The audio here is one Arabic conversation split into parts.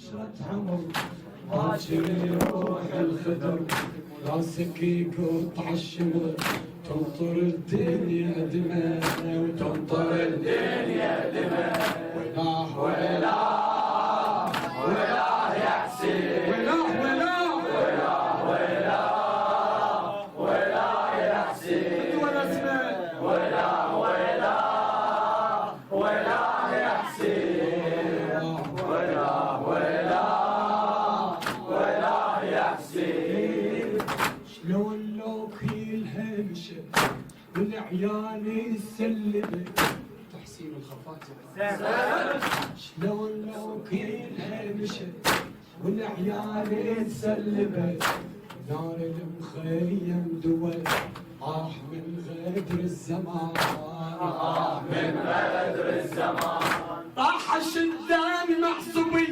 عشرة عمر باكر يروح الخدر راسك يقطع الشمر تنطر الدنيا دماء وتنطر الدنيا دماء ولا ولا ولا يا حسين ولا ولا ولا ولا ولا يا حسين ولا اسمه ولا ولا ولا يا حسين ولا ولا ولا يا حسين شلون لو كل همشة والعيال يسلمك تحسين الخفاتر شلون لو كل همشة والعيال يسلمك نار المخيم دول من غدر الزمان من غدر الزمان طاح الشدان محسوبي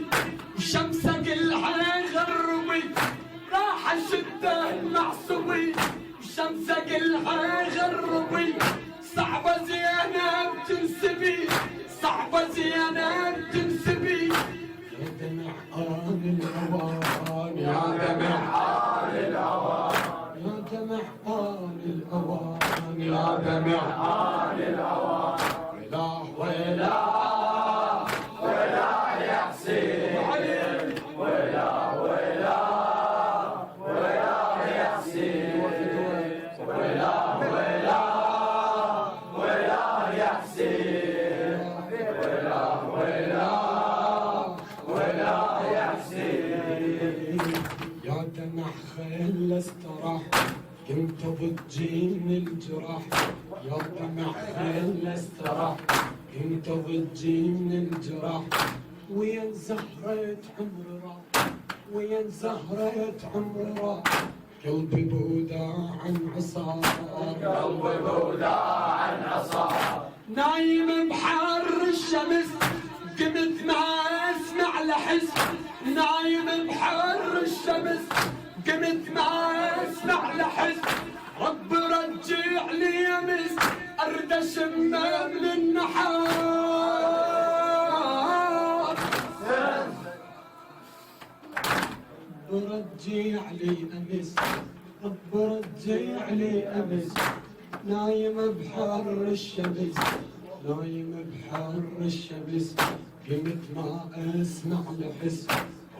وشمسه قلعها غربي راح الشدان محسوبي وشمسه قلعها غربي صعبة زينب تنسبي صعبة زينب تنسبي يا دمع آن الأوان يا دمع آن الأوان يا دمع آن الأوان يا دمع آن الأوان ولا ولا ولا يا حسين ولا ولا ولا يا حسين ولا ولا ولا يا حسين ولا ولا ولا يا حسين يا دمع خل استراح قمت بتجيني الجراح يا دمع خل استراح قمت بتجيني الجراح وين زهرة عمري راح وين زهرة عمري راح قلبي بوداع عن عصار قلبي بوداع عن عصار نايم بحر الشمس قمت ما اسمع لحس نايم بحر الشمس قمت ما اسمع لحس رب رجع لي يمس ارد اشمه من النحار رجع لي امس رب رجع لي امس نايم بحر الشمس نايم بحر الشمس قمت ما اسمع لحس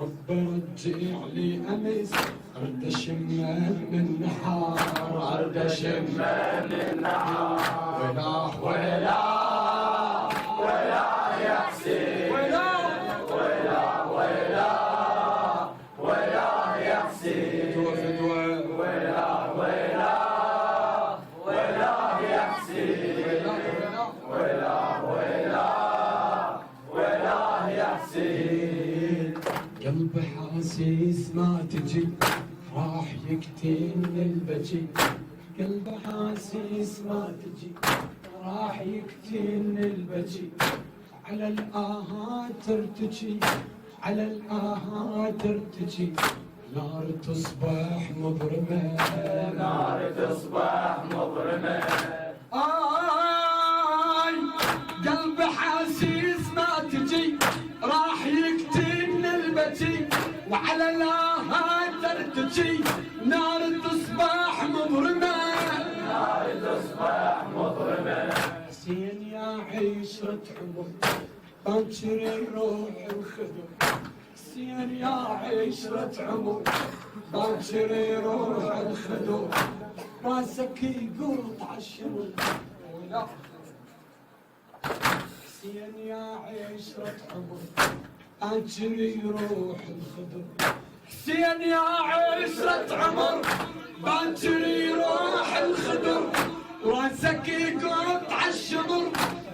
رب رجع لي امس ارد اشمه من النحار ارد اشمه من النحار ولا ولا ولا يا حسين ولا ولا ولا ولا يا حسين ولا ولا ولا يا حسين ولا ولا ولا يا حسين قلبي حاسس ما تجي راح يقتلني البجي قلبي حاسس ما تجي راح يقتلني البجي على الآهات ترتجي على الآهات ترتجي نار تصبح مظلمة نار تصبح مظلمة قلبي حاسس ما تجي راح يقتلني البجي وعلى الآهات ترتجي نار تصبح مظلمة نار تصبح مظلمة حسين يا عشرة عمر باكر يروح الخدر حسين يا عشرة عمر باكر يروح الخدر راسك يقطع الشمر ولا حسين يا عشرة عمر باكر يروح الخدر حسين يا عشرة عمر باكر يروح الخدر راسك يقطع الشمر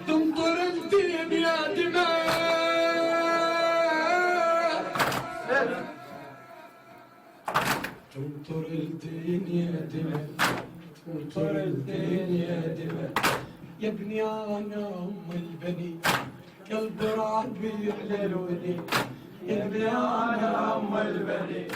تنطر الدنيا دماء تنطر الدنيا دماء تنطر الدنيا دماء يا ابني انا ام البني قلبي رابي على الولي يا ابني انا ام البني